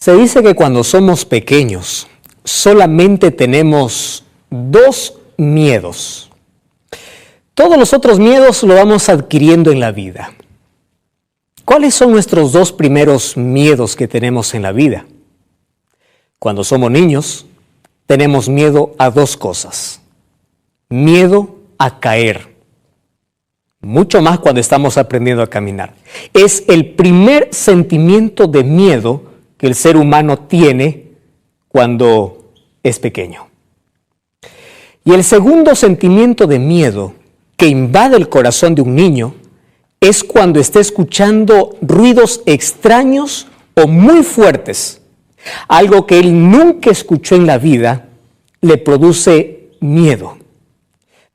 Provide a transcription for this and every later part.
Se dice que cuando somos pequeños solamente tenemos dos miedos. Todos los otros miedos lo vamos adquiriendo en la vida. ¿Cuáles son nuestros dos primeros miedos que tenemos en la vida? Cuando somos niños, tenemos miedo a dos cosas. Miedo a caer. Mucho más cuando estamos aprendiendo a caminar. Es el primer sentimiento de miedo que el ser humano tiene cuando es pequeño. Y el segundo sentimiento de miedo que invade el corazón de un niño es cuando está escuchando ruidos extraños o muy fuertes. Algo que él nunca escuchó en la vida le produce miedo.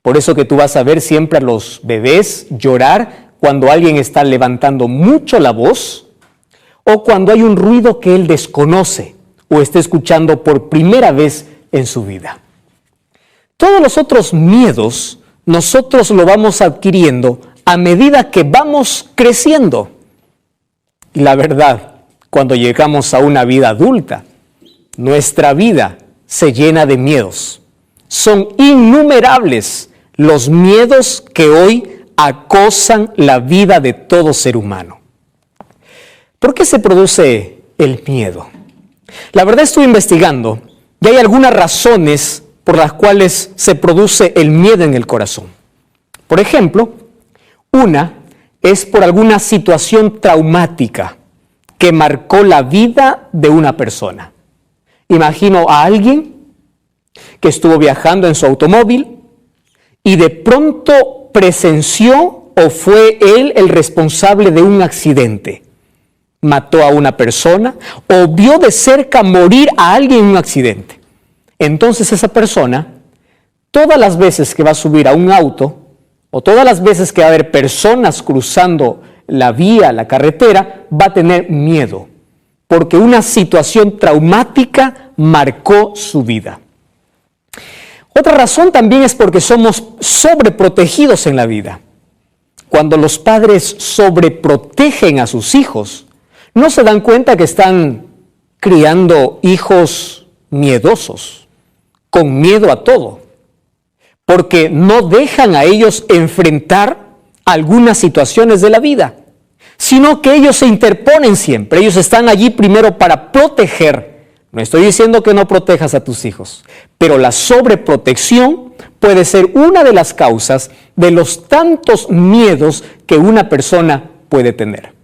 Por eso que tú vas a ver siempre a los bebés llorar cuando alguien está levantando mucho la voz o cuando hay un ruido que él desconoce o está escuchando por primera vez en su vida. Todos los otros miedos nosotros lo vamos adquiriendo a medida que vamos creciendo. Y la verdad, cuando llegamos a una vida adulta, nuestra vida se llena de miedos. Son innumerables los miedos que hoy acosan la vida de todo ser humano. ¿Por qué se produce el miedo? La verdad estuve investigando y hay algunas razones por las cuales se produce el miedo en el corazón. Por ejemplo, una es por alguna situación traumática que marcó la vida de una persona. Imagino a alguien que estuvo viajando en su automóvil y de pronto presenció o fue él el responsable de un accidente. Mató a una persona o vio de cerca morir a alguien en un accidente. Entonces esa persona, todas las veces que va a subir a un auto o todas las veces que va a haber personas cruzando la vía, la carretera, va a tener miedo, porque una situación traumática marcó su vida. Otra razón también es porque somos sobreprotegidos en la vida. Cuando los padres sobreprotegen a sus hijos, no se dan cuenta que están criando hijos miedosos, con miedo a todo, porque no dejan a ellos enfrentar algunas situaciones de la vida, sino que ellos se interponen siempre. Ellos están allí primero para proteger. No estoy diciendo que no protejas a tus hijos, pero la sobreprotección puede ser una de las causas de los tantos miedos que una persona puede tener.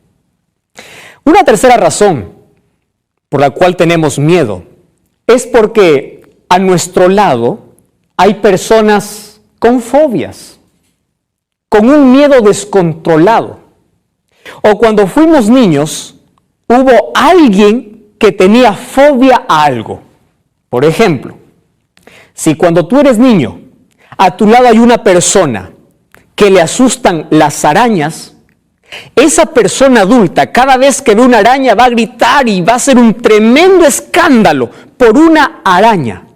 Una tercera razón por la cual tenemos miedo es porque a nuestro lado hay personas con fobias, con un miedo descontrolado. O cuando fuimos niños, hubo alguien que tenía fobia a algo. Por ejemplo, si cuando tú eres niño, a tu lado hay una persona que le asustan las arañas, esa persona adulta, cada vez que ve una araña, va a gritar y va a hacer un tremendo escándalo por una araña.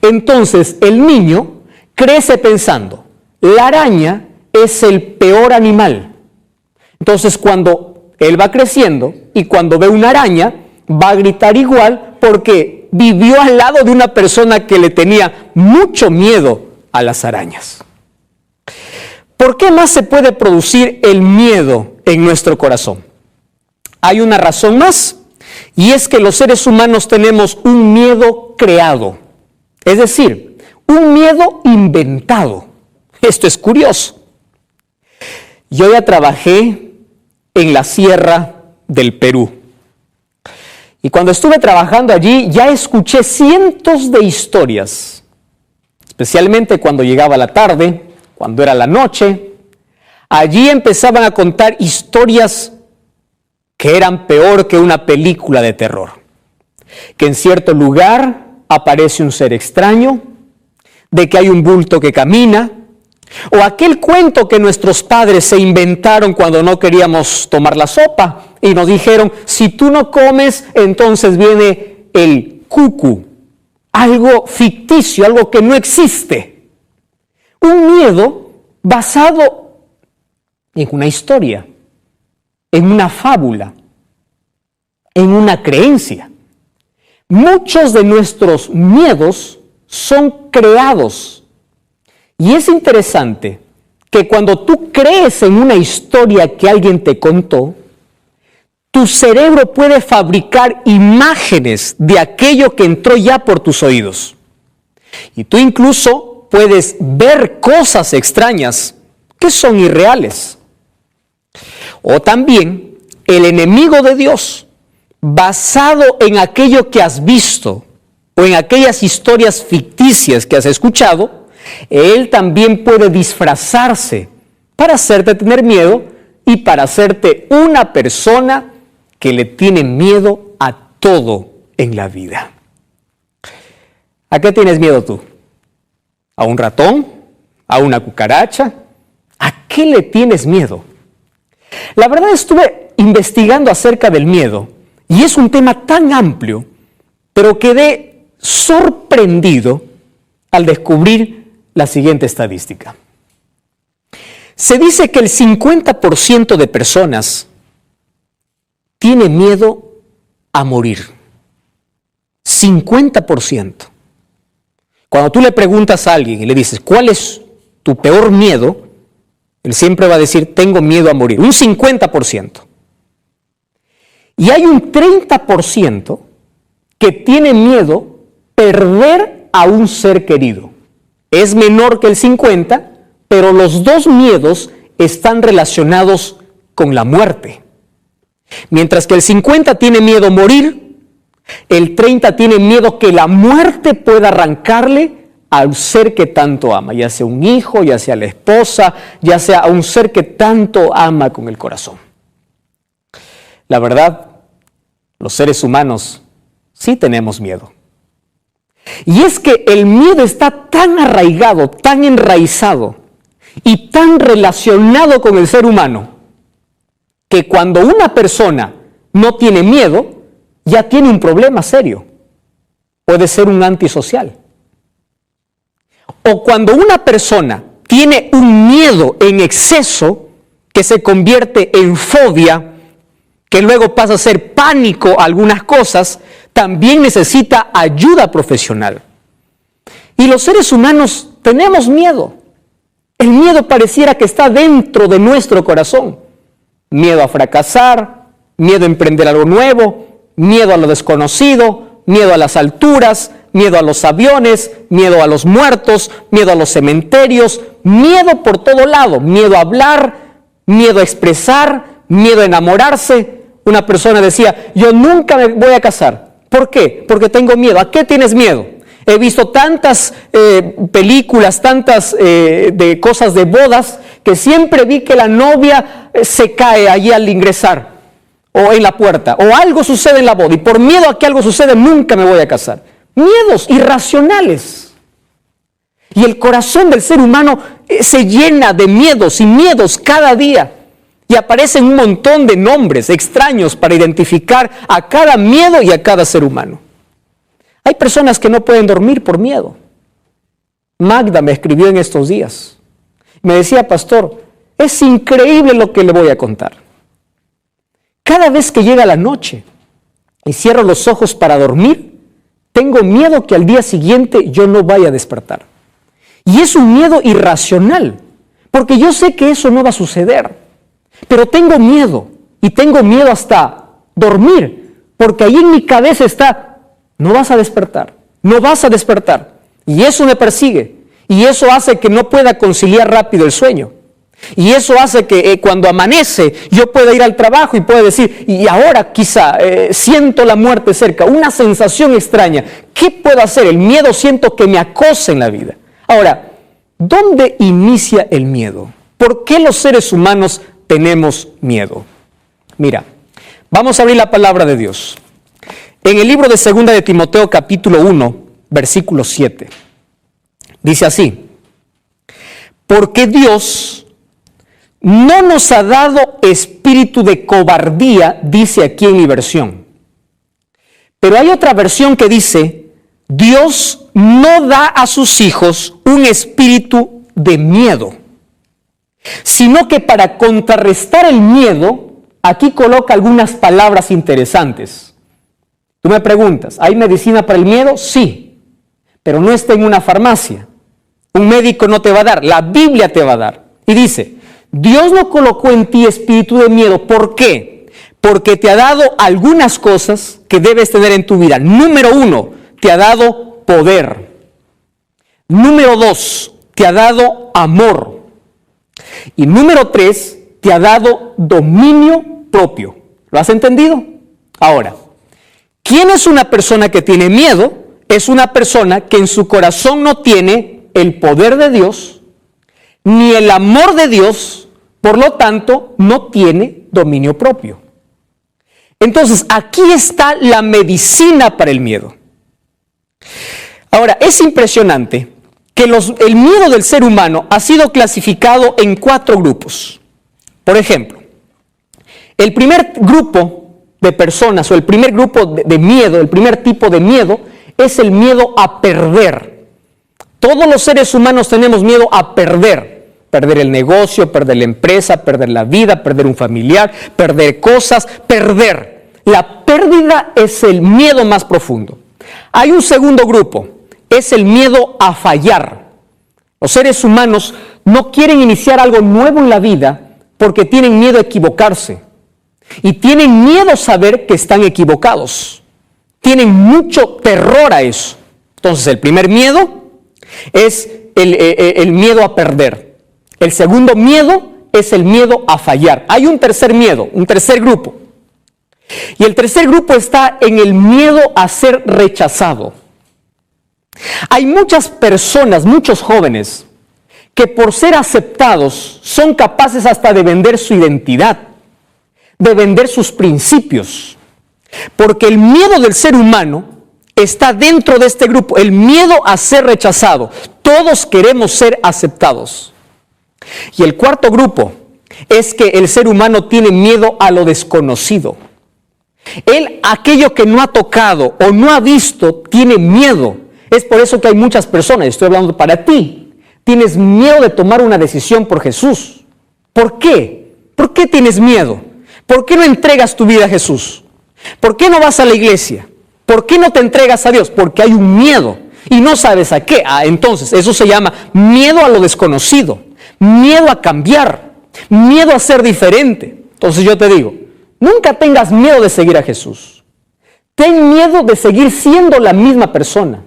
Entonces, el niño crece pensando, la araña es el peor animal. Entonces, cuando él va creciendo y cuando ve una araña, va a gritar igual porque vivió al lado de una persona que le tenía mucho miedo a las arañas. ¿Por qué más se puede producir el miedo en nuestro corazón? Hay una razón más, y es que los seres humanos tenemos un miedo creado, es decir, un miedo inventado. Esto es curioso. Yo ya trabajé en la sierra del Perú, y cuando estuve trabajando allí ya escuché cientos de historias, especialmente cuando llegaba la tarde, cuando era la noche. Allí empezaban a contar historias que eran peor que una película de terror. Que en cierto lugar aparece un ser extraño, de que hay un bulto que camina, o aquel cuento que nuestros padres se inventaron cuando no queríamos tomar la sopa y nos dijeron, si tú no comes, entonces viene el cucu, algo ficticio, algo que no existe. Un miedo basado en una historia, en una fábula, en una creencia. Muchos de nuestros miedos son creados. Y es interesante que cuando tú crees en una historia que alguien te contó, tu cerebro puede fabricar imágenes de aquello que entró ya por tus oídos. Y tú incluso puedes ver cosas extrañas que son irreales. O también el enemigo de Dios, basado en aquello que has visto o en aquellas historias ficticias que has escuchado, él también puede disfrazarse para hacerte tener miedo y para hacerte una persona que le tiene miedo a todo en la vida. ¿A qué tienes miedo tú? ¿A un ratón? ¿A una cucaracha? ¿A qué le tienes miedo? La verdad, estuve investigando acerca del miedo y es un tema tan amplio, pero quedé sorprendido al descubrir la siguiente estadística. Se dice que el 50% de personas tiene miedo a morir. 50%. Cuando tú le preguntas a alguien y le dices, ¿cuál es tu peor miedo? Él siempre va a decir, tengo miedo a morir. Un 50%. Y hay un 30% que tiene miedo perder a un ser querido. Es menor que el 50%, pero los dos miedos están relacionados con la muerte. Mientras que el 50% tiene miedo a morir, el 30% tiene miedo que la muerte pueda arrancarle al ser que tanto ama, ya sea un hijo, ya sea la esposa, ya sea a un ser que tanto ama con el corazón. La verdad, los seres humanos sí tenemos miedo. Y es que el miedo está tan arraigado, tan enraizado y tan relacionado con el ser humano, que cuando una persona no tiene miedo, ya tiene un problema serio. Puede ser un antisocial. O cuando una persona tiene un miedo en exceso, que se convierte en fobia, que luego pasa a ser pánico a algunas cosas, también necesita ayuda profesional. Y los seres humanos tenemos miedo. El miedo pareciera que está dentro de nuestro corazón. Miedo a fracasar, miedo a emprender algo nuevo, miedo a lo desconocido, miedo a las alturas, miedo a los aviones, miedo a los muertos, miedo a los cementerios, miedo por todo lado, miedo a hablar, miedo a expresar, miedo a enamorarse. Una persona decía, yo nunca me voy a casar. ¿Por qué? Porque tengo miedo. ¿A qué tienes miedo? He visto tantas películas, tantas de cosas de bodas, que siempre vi que la novia se cae allí al ingresar, o en la puerta, o algo sucede en la boda, y por miedo a que algo suceda nunca me voy a casar. Miedos irracionales. Y el corazón del ser humano se llena de miedos y miedos cada día. Y aparecen un montón de nombres extraños para identificar a cada miedo y a cada ser humano. Hay personas que no pueden dormir por miedo. Magda me escribió en estos días. Me decía, pastor, es increíble lo que le voy a contar. Cada vez que llega la noche y cierro los ojos para dormir, tengo miedo que al día siguiente yo no vaya a despertar. Y es un miedo irracional, porque yo sé que eso no va a suceder. Pero tengo miedo, y tengo miedo hasta dormir, porque ahí en mi cabeza está, no vas a despertar, no vas a despertar. Y eso me persigue, y eso hace que no pueda conciliar rápido el sueño. Y eso hace que cuando amanece yo pueda ir al trabajo y pueda decir, y ahora quizá siento la muerte cerca, una sensación extraña. ¿Qué puedo hacer? El miedo siento que me acosa en la vida. Ahora, ¿dónde inicia el miedo? ¿Por qué los seres humanos tenemos miedo? Mira, vamos a abrir la palabra de Dios. En el libro de 2 de Timoteo capítulo 1, versículo 7, dice así: porque Dios no nos ha dado espíritu de cobardía, dice aquí en mi versión. Pero hay otra versión que dice, Dios no da a sus hijos un espíritu de miedo, sino que para contrarrestar el miedo, aquí coloca algunas palabras interesantes. Tú me preguntas, ¿hay medicina para el miedo? Sí, pero no está en una farmacia. Un médico no te va a dar, la Biblia te va a dar. Y dice, Dios no colocó en ti espíritu de miedo. ¿Por qué? Porque te ha dado algunas cosas que debes tener en tu vida. Número 1, te ha dado poder. Número 2, te ha dado amor. Y número 3, te ha dado dominio propio. ¿Lo has entendido? Ahora, ¿quién es una persona que tiene miedo? Es una persona que en su corazón no tiene el poder de Dios, ni el amor de Dios, por lo tanto, no tiene dominio propio. Entonces, aquí está la medicina para el miedo. Ahora, es impresionante que el miedo del ser humano ha sido clasificado en 4 grupos. Por ejemplo, el primer grupo de personas o el primer grupo de miedo, el primer tipo de miedo es el miedo a perder. Todos los seres humanos tenemos miedo a perder. Perder el negocio, perder la empresa, perder la vida, perder un familiar, perder cosas, perder. La pérdida es el miedo más profundo. Hay un segundo grupo, es el miedo a fallar. Los seres humanos no quieren iniciar algo nuevo en la vida porque tienen miedo a equivocarse. Y tienen miedo a saber que están equivocados. Tienen mucho terror a eso. Entonces, el primer miedo es el miedo a perder. El segundo miedo es el miedo a fallar. Hay un tercer miedo, un tercer grupo. Y el tercer grupo está en el miedo a ser rechazado. Hay muchas personas, muchos jóvenes, que por ser aceptados son capaces hasta de vender su identidad, de vender sus principios. Porque el miedo del ser humano está dentro de este grupo, el miedo a ser rechazado. Todos queremos ser aceptados. Y el cuarto grupo es que el ser humano tiene miedo a lo desconocido. Aquello que no ha tocado o no ha visto, tiene miedo. Es por eso que hay muchas personas, estoy hablando para ti, tienes miedo de tomar una decisión por Jesús. ¿Por qué? ¿Por qué tienes miedo? ¿Por qué no entregas tu vida a Jesús? ¿Por qué no vas a la iglesia? ¿Por qué no te entregas a Dios? Porque hay un miedo y no sabes a qué. Entonces, eso se llama miedo a lo desconocido, miedo a cambiar, miedo a ser diferente. Entonces yo te digo, nunca tengas miedo de seguir a Jesús. Ten miedo de seguir siendo la misma persona.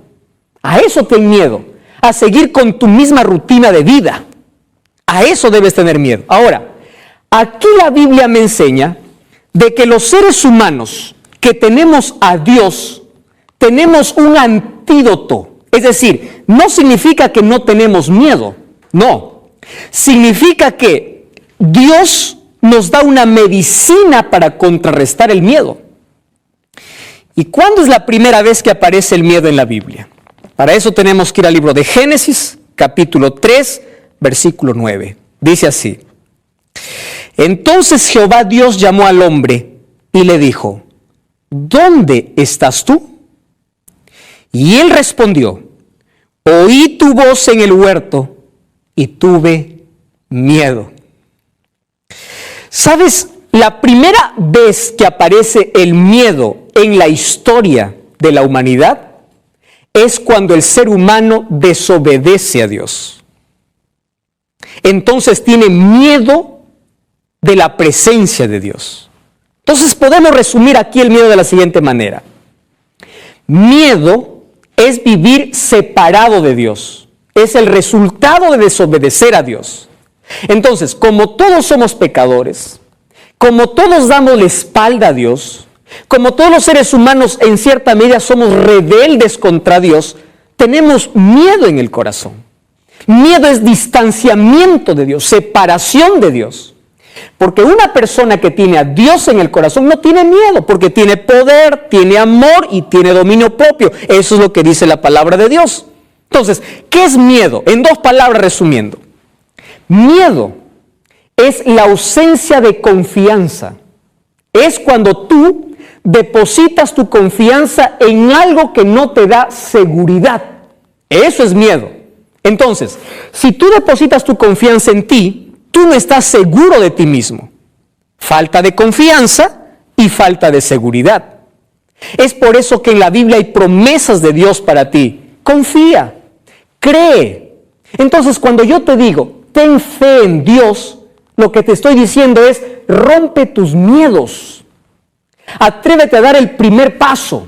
A eso ten miedo, a seguir con tu misma rutina de vida. A eso debes tener miedo. Ahora, aquí la Biblia me enseña de que los seres humanos que tenemos a Dios, tenemos un antídoto. Es decir, no significa que no tenemos miedo, no. Significa que Dios nos da una medicina para contrarrestar el miedo. ¿Y cuándo es la primera vez que aparece el miedo en la Biblia? Para eso tenemos que ir al libro de Génesis, capítulo 3, versículo 9. Dice así: Entonces Jehová Dios llamó al hombre y le dijo, ¿dónde estás tú? Y él respondió, oí tu voz en el huerto y tuve miedo. ¿Sabes? La primera vez que aparece el miedo en la historia de la humanidad es cuando el ser humano desobedece a Dios. Entonces tiene miedo de la presencia de Dios. Entonces podemos resumir aquí el miedo de la siguiente manera. Miedo es vivir separado de Dios. Es el resultado de desobedecer a Dios. Entonces, como todos somos pecadores, como todos damos la espalda a Dios, como todos los seres humanos en cierta medida somos rebeldes contra Dios, tenemos miedo en el corazón. Miedo es distanciamiento de Dios, separación de Dios. Porque una persona que tiene a Dios en el corazón no tiene miedo, porque tiene poder, tiene amor y tiene dominio propio. Eso es lo que dice la palabra de Dios. Entonces, ¿qué es miedo? En 2 palabras resumiendo. Miedo es la ausencia de confianza. Es cuando tú depositas tu confianza en algo que no te da seguridad. Eso es miedo. Entonces, si tú depositas tu confianza en ti, tú no estás seguro de ti mismo. Falta de confianza y falta de seguridad. Es por eso que en la Biblia hay promesas de Dios para ti. Confía, cree. Entonces, cuando yo te digo, ten fe en Dios, lo que te estoy diciendo es, rompe tus miedos. Atrévete a dar el primer paso.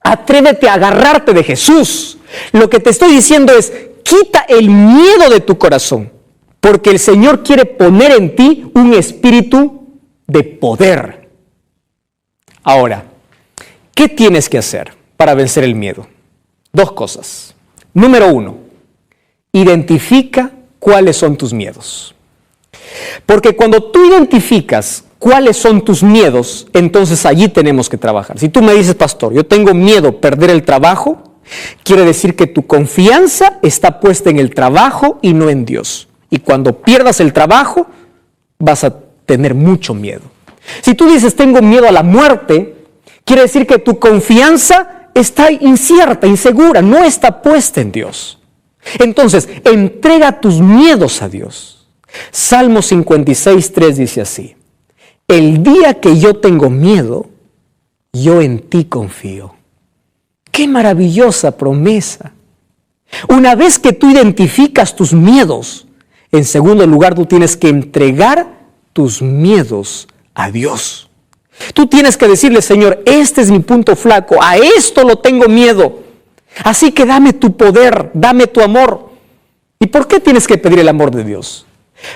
Atrévete a agarrarte de Jesús. Lo que te estoy diciendo es, quita el miedo de tu corazón, porque el Señor quiere poner en ti un espíritu de poder. Ahora, ¿qué tienes que hacer para vencer el miedo? 2 cosas. Número 1, identifica cuáles son tus miedos. Porque cuando tú identificas cuáles son tus miedos, entonces allí tenemos que trabajar. Si tú me dices, pastor, yo tengo miedo a perder el trabajo, quiere decir que tu confianza está puesta en el trabajo y no en Dios. Y cuando pierdas el trabajo, vas a tener mucho miedo. Si tú dices, tengo miedo a la muerte, quiere decir que tu confianza está incierta, insegura, no está puesta en Dios. Entonces, entrega tus miedos a Dios. Salmo 56:3 dice así: el día que yo tengo miedo, yo en ti confío. ¡Qué maravillosa promesa! Una vez que tú identificas tus miedos, en segundo lugar, tú tienes que entregar tus miedos a Dios. Tú tienes que decirle, Señor, este es mi punto flaco, a esto lo tengo miedo. Así que dame tu poder, dame tu amor. ¿Y por qué tienes que pedir el amor de Dios?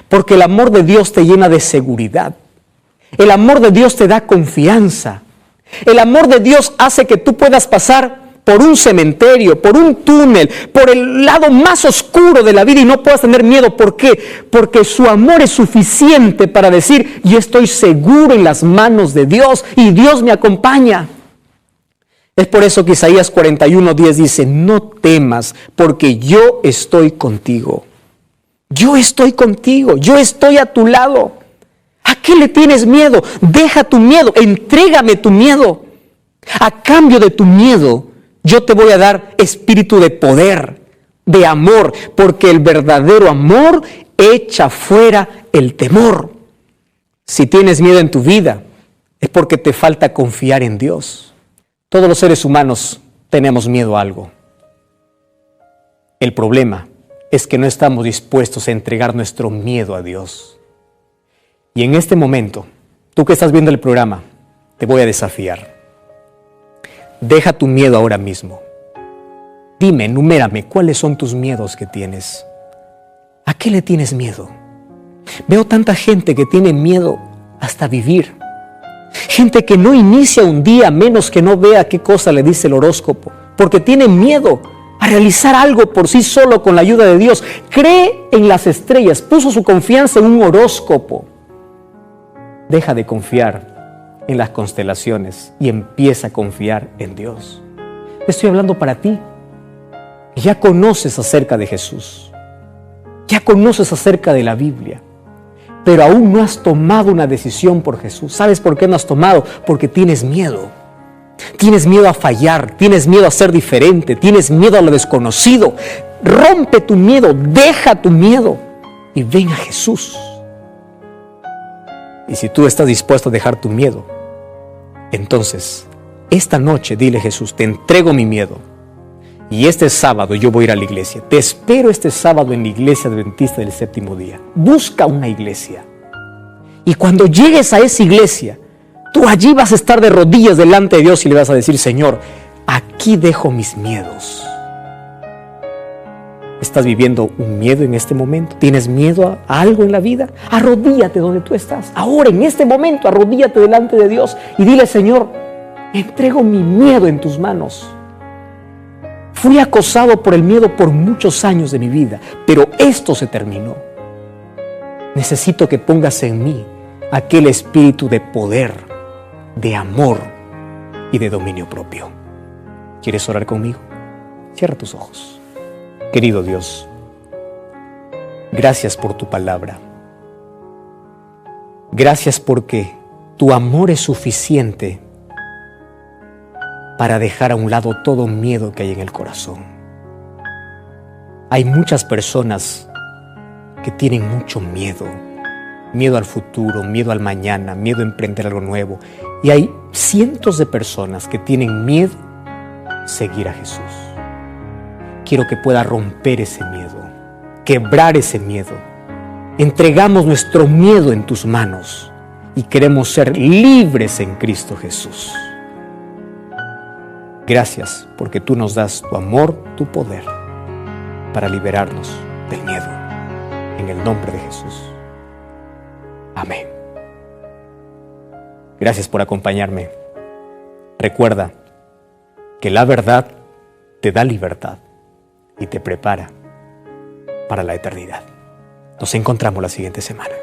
Porque el amor de Dios te llena de seguridad. El amor de Dios te da confianza. El amor de Dios hace que tú puedas pasar por un cementerio, por un túnel, por el lado más oscuro de la vida y no puedas tener miedo. ¿Por qué? Porque su amor es suficiente para decir, yo estoy seguro en las manos de Dios y Dios me acompaña. Es por eso que Isaías 41:10 dice, no temas porque yo estoy contigo. Yo estoy contigo, yo estoy a tu lado. ¿A qué le tienes miedo? Deja tu miedo, entrégame tu miedo. A cambio de tu miedo, yo te voy a dar espíritu de poder, de amor, porque el verdadero amor echa fuera el temor. Si tienes miedo en tu vida, es porque te falta confiar en Dios. Todos los seres humanos tenemos miedo a algo. El problema es que no estamos dispuestos a entregar nuestro miedo a Dios. Y en este momento, tú que estás viendo el programa, te voy a desafiar. Deja tu miedo ahora mismo. Dime, enumérame, ¿cuáles son tus miedos que tienes? ¿A qué le tienes miedo? Veo tanta gente que tiene miedo hasta vivir. Gente que no inicia un día a menos que no vea qué cosa le dice el horóscopo, porque tiene miedo a realizar algo por sí solo con la ayuda de Dios. Cree en las estrellas, puso su confianza en un horóscopo. Deja de confiar en las constelaciones y empieza a confiar en Dios. Estoy hablando para ti. Ya conoces acerca de Jesús. Ya conoces acerca de la Biblia. Pero aún no has tomado una decisión por Jesús. ¿Sabes por qué no has tomado? Porque tienes miedo. Tienes miedo a fallar, tienes miedo a ser diferente, tienes miedo a lo desconocido. Rompe tu miedo, deja tu miedo y ven a Jesús. Y si tú estás dispuesto a dejar tu miedo, entonces esta noche dile, Jesús, te entrego mi miedo. Y este sábado yo voy a ir a la iglesia. Te espero este sábado en la iglesia adventista del séptimo día. Busca una iglesia. Y cuando llegues a esa iglesia, tú allí vas a estar de rodillas delante de Dios y le vas a decir, Señor, aquí dejo mis miedos. ¿Estás viviendo un miedo en este momento? ¿Tienes miedo a algo en la vida? Arrodíllate donde tú estás. Ahora, en este momento, arrodíllate delante de Dios y dile, Señor, entrego mi miedo en tus manos. Fui acosado por el miedo por muchos años de mi vida, pero esto se terminó. Necesito que pongas en mí aquel espíritu de poder, de amor y de dominio propio. ¿Quieres orar conmigo? Cierra tus ojos. Querido Dios, gracias por tu palabra. Gracias porque tu amor es suficiente para dejar a un lado todo miedo que hay en el corazón. Hay muchas personas que tienen mucho miedo miedo al futuro, miedo al mañana, miedo a emprender algo nuevo. Y hay cientos de personas que tienen miedo a seguir a Jesús. Quiero que pueda romper ese miedo, quebrar ese miedo. Entregamos nuestro miedo en tus manos y queremos ser libres en Cristo Jesús. Gracias porque tú nos das tu amor, tu poder para liberarnos del miedo. En el nombre de Jesús. Amén. Gracias por acompañarme. Recuerda que la verdad te da libertad y te prepara para la eternidad. Nos encontramos la siguiente semana.